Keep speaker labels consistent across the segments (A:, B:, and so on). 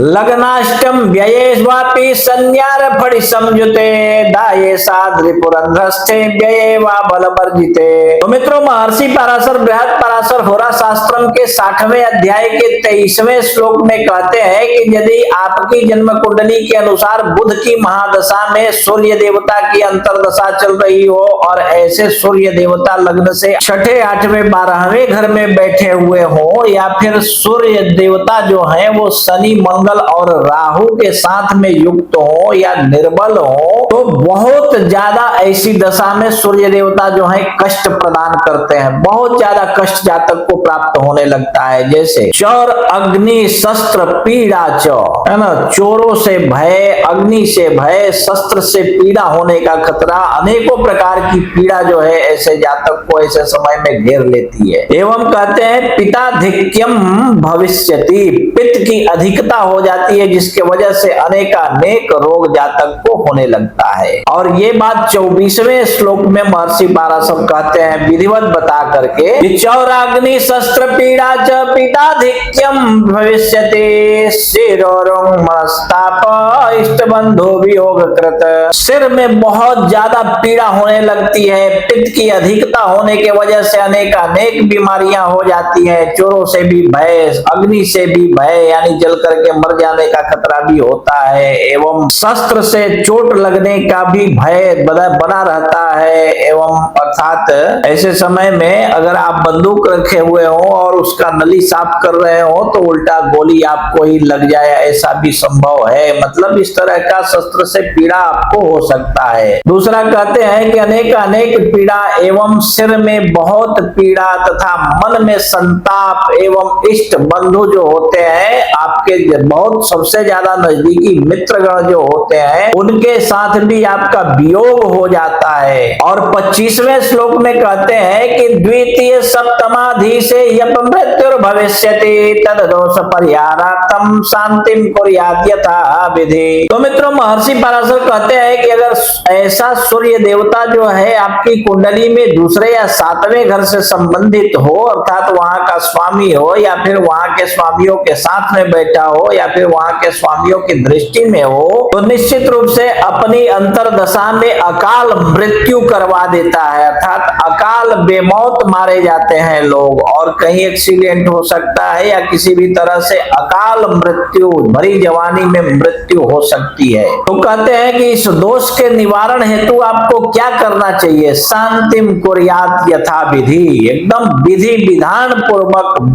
A: लग्नाष्टम व्ययेष्वापि संज्ञार फणि संयुते दाये साद्रिपुरंध्रस्थे व्यये वा बलवर्जिते। तो मित्रों, महर्षि पराशर बृहद पराशर होरा शास्त्रम के 60वें अध्याय के 23वें श्लोक में कहते हैं कि यदि आपकी जन्म कुंडली के अनुसार बुध की महादशा में सूर्य देवता की अंतरदशा चल रही हो और ऐसे सूर्य देवता लग्न से 6ठे 8वें 12वें घर में बैठे हुए हो, या फिर सूर्य देवता जो है वो शनि मंगल और राहु के साथ में युक्त हो या निर्बल हो, तो बहुत ज्यादा ऐसी दशा में सूर्य देवता जो है कष्ट प्रदान करते हैं। बहुत ज्यादा कष्ट जातक को प्राप्त होने लगता है, जैसे चौर अग्नि शस्त्र पीड़ा है ना, चोरों से भय, अग्नि से भय, शस्त्र से पीड़ा होने का खतरा, अनेकों प्रकार की पीड़ा जो है ऐसे जातक को ऐसे समय में घेर लेती है। एवं कहते हैं पिताधिक्यम भविष्यति, पित्त की अधिकता हो जाती है जिसके वजह से अनेक रोग जातक को होने लगता है। और ये बात 24वें श्लोक में महर्षि पराशर कहते हैं विधिवत बता करके, चौराग्नि शस्त्र पीड़ा च पिताधिक्यम भविष्यति शिरोरुं मनस्ताप इष्ट बंधु वियोग कृत। सिर में बहुत ज्यादा पीड़ा होने लगती है, पित्त की अधिकता होने के वजह से अनेक बीमारियां हो जाती है, चोरों से भी भय, अग्नि से भी भय यानी जल करके मर जाने का खतरा भी होता है, एवं शस्त्र से चोट लगने का भी भय बना रहता है। एवं अर्थात ऐसे समय में अगर आप बंदूक रखे हुए हो और उसका नली साफ कर रहे हो तो उल्टा गोली आपको ही लग जाए, ऐसा भी संभव है। मतलब इस तरह का शस्त्र से पीड़ा आपको हो सकता है। दूसरा कहते हैं कि अनेक पीड़ा एवं सिर में बहुत पीड़ा तथा मन में संताप एवं इष्ट बंधु जो होते हैं, आपके बहुत सबसे ज्यादा नजदीकी मित्रगण जो होते हैं, उनके साथ भी आपका वियोग हो जाता है। और 25वें श्लोक में कहते हैं कि द्वितीय सप्तमाधि से यप मृत्युर भविष्यति तद दोष परिहारार्थम शांतिम कुर्यात् यथा विधि। तो मित्रों, महर्षि पराशर कहते हैं कि अगर ऐसा सूर्य देवता जो है आपकी कुंडली में दूसरे या 7वें घर से संबंधित हो, अर्थात वहां का स्वामी हो या फिर वहां के स्वामियों के साथ में बैठा हो या फिर वहां के स्वामियों की दृष्टि में हो, तो निश्चित रूप से अपनी अंतरदशा में अकाल मृत्यु करवा देता है। अर्थात अकाल बेमौत मारे जाते हैं लोग, और कहीं एक्सीडेंट हो सकता है या किसी भी तरह से अकाल मृत्यु, भरी जवानी में मृत्यु हो सकती है। तो कहते हैं कि इस दोष के निवारण हेतु आपको क्या करना चाहिए, शांतिम कुर्यात् यथा विधि, एकदम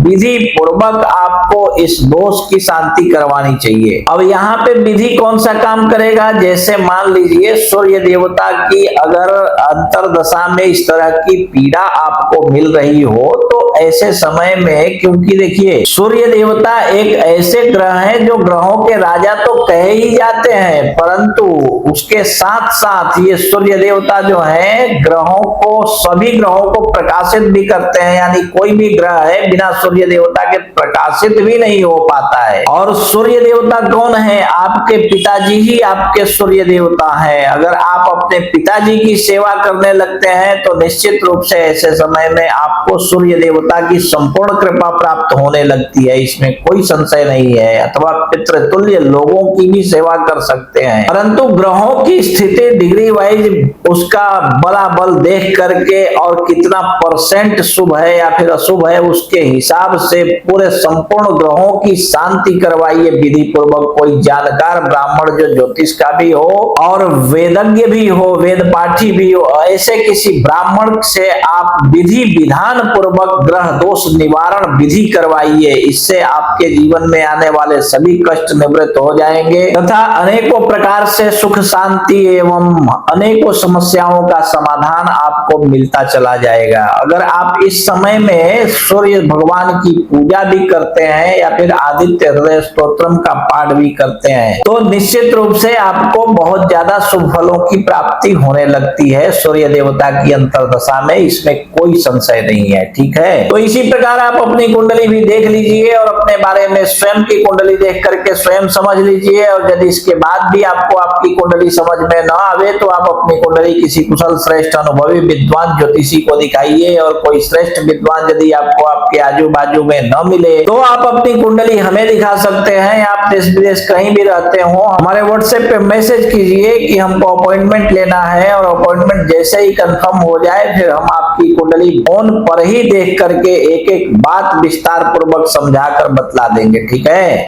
A: विधि पूर्वक आपको इस दोष की शांति करवानी चाहिए। अब यहाँ पे विधि कौन सा काम करेगा, जैसे मान लीजिए सूर्य देवता की अगर अंतरदशा में इस तरह की पीड़ा आपको मिल रही हो, तो ऐसे समय में, क्योंकि देखिए सूर्य देवता एक ऐसे ग्रह हैं जो ग्रहों के राजा तो कहे ही जाते हैं, परंतु उसके साथ साथ ये सूर्य देवता जो है ग्रहों को, सभी ग्रहों को प्रकाशित भी करते हैं, यानी कोई भी ग्रह है बिना सूर्य देवता के प्रकाशित भी नहीं हो पाता है। और सूर्य देवता कौन है, आपके पिताजी ही आपके सूर्य देवता है। अगर आप अपने पिताजी की सेवा करने लगते हैं तो निश्चित रूप से ऐसे समय में आपको सूर्य देवता की संपूर्ण कृपा प्राप्त होने लगती है, इसमें कोई संशय नहीं है। अथवा पितृतुल्य लोगों की भी सेवा कर सकते हैं, परंतु ग्रहों की स्थिति डिग्री वाइज उसका बला बल देख करके और कितना परसेंट शुभ है या फिर अशुभ है उसके हिसाब से पूरे संपूर्ण ग्रहों की शांति करवाइए विधि पूर्वक। कोई जानकार ब्राह्मण जो ज्योतिष का भी हो और वेदज्ञ भी हो, वेद पाठी भी हो, ऐसे किसी ब्राह्मण से आप विधि विधान पूर्वक ग्रह दोष निवारण विधि करवाइए। इससे आपके जीवन में आने वाले सभी कष्ट निवृत्त हो जाएंगे तथा अनेकों प्रकार से सुख शांति एवं अनेकों समस्याओं का समाधान आपको मिलता चला जाएगा। अगर आप इस समय में सूर्य भगवान की पूजा भी करते हैं या फिर आदित्य हृदय स्तोत्रम का पाठ भी करते हैं, तो निश्चित रूप से आपको बहुत ज्यादा शुभ फलों की प्राप्ति होने लगती है सूर्य देवता की अंतरदशा में, इसमें कोई संशय नहीं है। ठीक है। तो इसी प्रकार आप अपनी कुंडली भी देख लीजिए और अपने बारे में स्वयं की कुंडली देख करके स्वयं समझ लीजिए। और यदि इसके बाद भी आपको आपकी कुंडली समझ में न आवे तो आप अपनी कुंडली किसी कुशल श्रेष्ठ अनुभवी विद्वान ज्योतिषी को दिखाइए। और कोई श्रेष्ठ विद्वान यदि आपको आपके आजू बाजू में न मिले तो आप अपनी कुंडली हमें दिखा सकते हैं। आप देश विदेश कहीं भी रहते हो, हमारे व्हाट्सएप पे मैसेज कीजिए कि हमको अपॉइंटमेंट लेना है, और अपॉइंटमेंट जैसे ही कंफर्म हो जाए फिर हम आपकी कुंडली फोन पर ही देख करके एक एक बात विस्तार पूर्वक समझाकर बतला देंगे। ठीक है।